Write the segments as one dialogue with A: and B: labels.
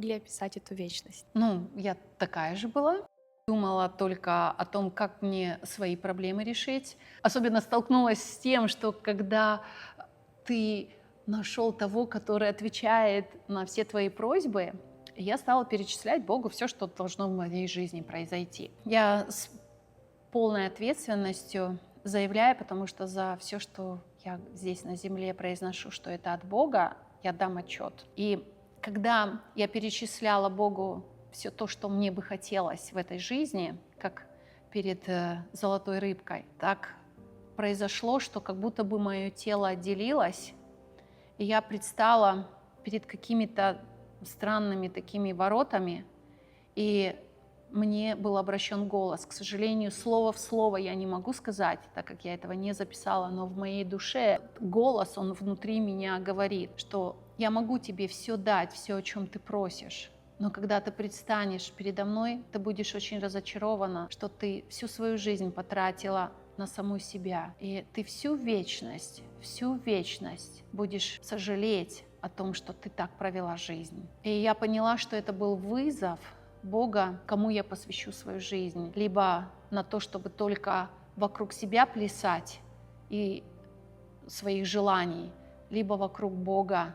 A: могли описать эту вечность?
B: Ну, я такая же была. Думала только о том, как мне свои проблемы решить. Особенно столкнулась с тем, что когда ты нашел того, который отвечает на все твои просьбы, я стала перечислять Богу все, что должно в моей жизни произойти. Я с полной ответственностью заявляю, потому что за все, что я здесь на земле произношу, что это от Бога, я дам отчет. И когда я перечисляла Богу все то, что мне бы хотелось в этой жизни, как перед золотой рыбкой, так произошло, что как будто бы мое тело отделилось, и я предстала перед какими-то странными такими воротами, и мне был обращен голос. К сожалению, слово в слово я не могу сказать, так как я этого не записала, но в моей душе голос, он внутри меня говорит, что я могу тебе все дать, все, о чем ты просишь. Но когда ты предстанешь передо мной, ты будешь очень разочарована, что ты всю свою жизнь потратила на саму себя. И ты всю вечность будешь сожалеть о том, что ты так провела жизнь. И я поняла, что это был вызов Бога, кому я посвящу свою жизнь. Либо на то, чтобы только вокруг себя плясать и своих желаний, либо вокруг Бога,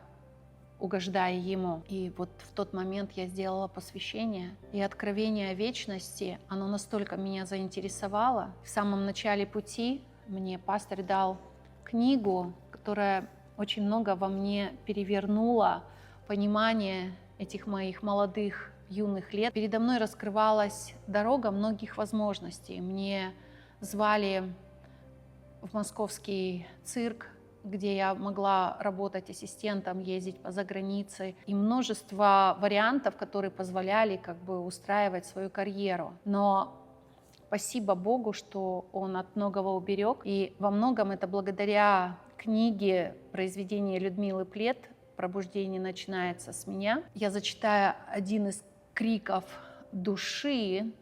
B: угождая Ему. И вот в тот момент я сделала посвящение. И откровение о вечности, оно настолько меня заинтересовало. В самом начале пути мне пастор дал книгу, которая очень много во мне перевернула понимание этих моих молодых, юных лет. Передо мной раскрывалась дорога многих возможностей. Мне звали в московский цирк, где я могла работать ассистентом, ездить по загранице, и множество вариантов, которые позволяли как бы устраивать свою карьеру. Но спасибо Богу, что Он от многого уберег, и во многом это благодаря книге произведения Людмилы Плет «Пробуждение начинается с меня». Я зачитаю один из криков души,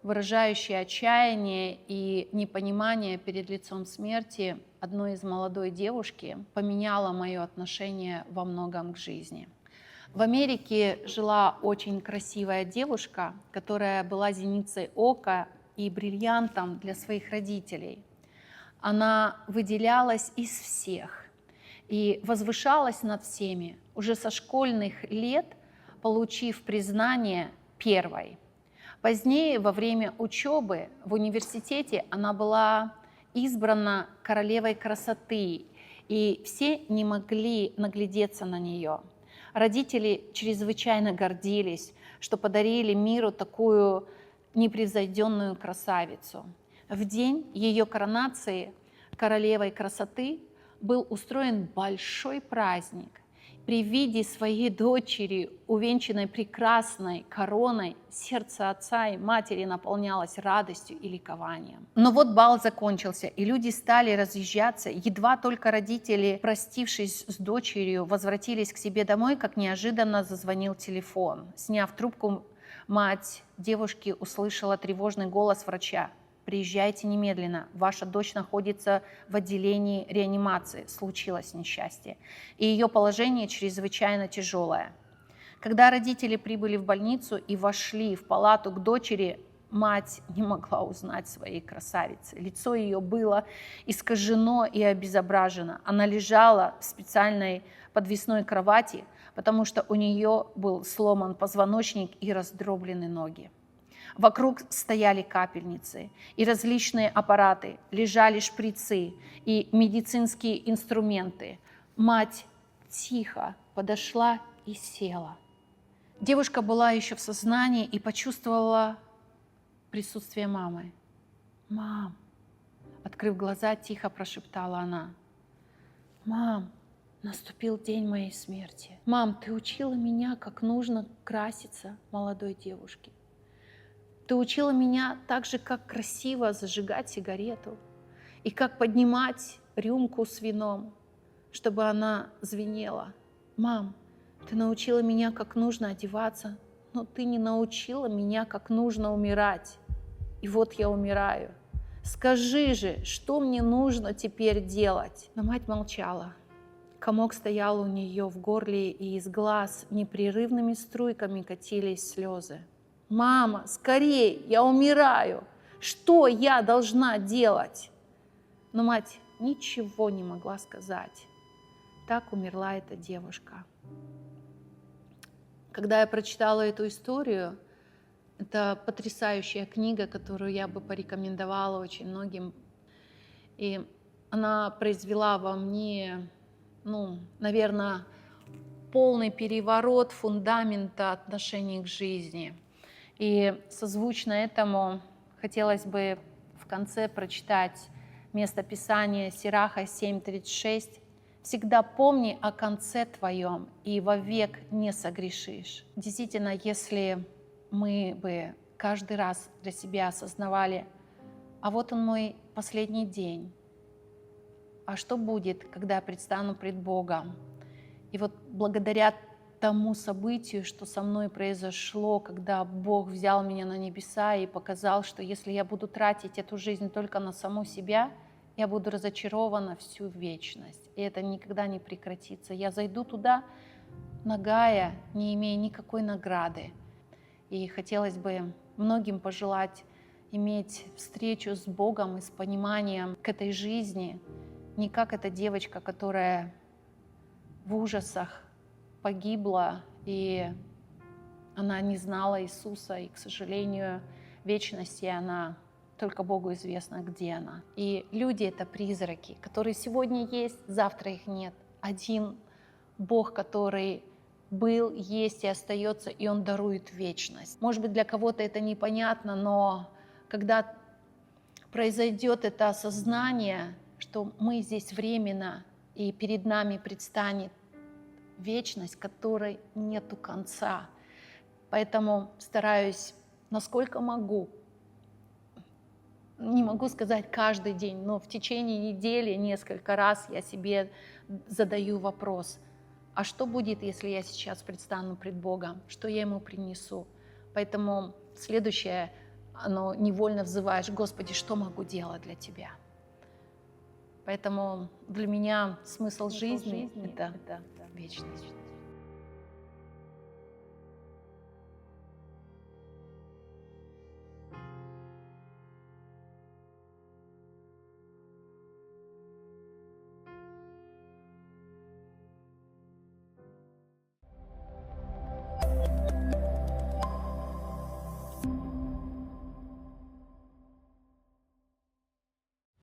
B: выражающий отчаяние и непонимание перед лицом смерти одной из молодой девушки, поменяло мое отношение во многом к жизни. В Америке жила очень красивая девушка, которая была зеницей ока и бриллиантом для своих родителей. Она выделялась из всех и возвышалась над всеми, уже со школьных лет получив признание первой. Позднее, во время учебы в университете, она была избрана королевой красоты, и все не могли наглядеться на нее. Родители чрезвычайно гордились, что подарили миру такую непревзойденную красавицу. В день ее коронации королевой красоты был устроен большой праздник. При виде своей дочери, увенчанной прекрасной короной, сердце отца и матери наполнялось радостью и ликованием. Но вот бал закончился, и люди стали разъезжаться. Едва только родители, простившись с дочерью, возвратились к себе домой, как неожиданно зазвонил телефон. Сняв трубку, мать девушки услышала тревожный голос врача. «Приезжайте немедленно, ваша дочь находится в отделении реанимации, случилось несчастье, и ее положение чрезвычайно тяжелое». Когда родители прибыли в больницу и вошли в палату к дочери, мать не могла узнать своей красавицы. Лицо ее было искажено и обезображено. Она лежала в специальной подвесной кровати, потому что у нее был сломан позвоночник и раздроблены ноги. Вокруг стояли капельницы и различные аппараты, лежали шприцы и медицинские инструменты. Мать тихо подошла и села. Девушка была еще в сознании и почувствовала присутствие мамы. «Мам!» Открыв глаза, тихо прошептала она. «Мам, наступил день моей смерти. Мам, ты учила меня, как нужно краситься молодой девушке. Ты учила меня так же, как красиво зажигать сигарету и как поднимать рюмку с вином, чтобы она звенела. Мам, ты научила меня, как нужно одеваться, но ты не научила меня, как нужно умирать. И вот я умираю. Скажи же, что мне нужно теперь делать?» Но мать молчала. Комок стоял у нее в горле, и из глаз непрерывными струйками катились слезы. «Мама, скорей, я умираю! Что я должна делать?» Но мать ничего не могла сказать. Так умерла эта девушка. Когда я прочитала эту историю, это потрясающая книга, которую я бы порекомендовала очень многим. И она произвела во мне, наверное, полный переворот фундамента отношений к жизни. И созвучно этому хотелось бы в конце прочитать место Писания Сираха 7:36. «Всегда помни о конце твоем, и вовек не согрешишь». Действительно, если мы бы каждый раз для себя осознавали, а вот он мой последний день, а что будет, когда я предстану пред Богом? И вот благодаря тому событию, что со мной произошло, когда Бог взял меня на небеса и показал, что если я буду тратить эту жизнь только на саму себя, я буду разочарована всю вечность. И это никогда не прекратится. Я зайду туда, нагая, не имея никакой награды. И хотелось бы многим пожелать иметь встречу с Богом и с пониманием к этой жизни, не как эта девочка, которая в ужасах погибла, и она не знала Иисуса, и, к сожалению, в вечности она только Богу известно, где она. И люди — это призраки, которые сегодня есть, завтра их нет. Один Бог, который был, есть и остается, и Он дарует вечность. Может быть, для кого-то это непонятно, но когда произойдет это осознание, что мы здесь временно, и перед нами предстанет вечность, которой нету конца. Поэтому стараюсь, насколько могу, не могу сказать каждый день, но в течение недели несколько раз я себе задаю вопрос: а что будет, если я сейчас предстану пред Богом? Что я Ему принесу? Поэтому следующее, оно невольно взываешь: Господи, что могу делать для Тебя? Поэтому для меня смысл жизни — это вечность.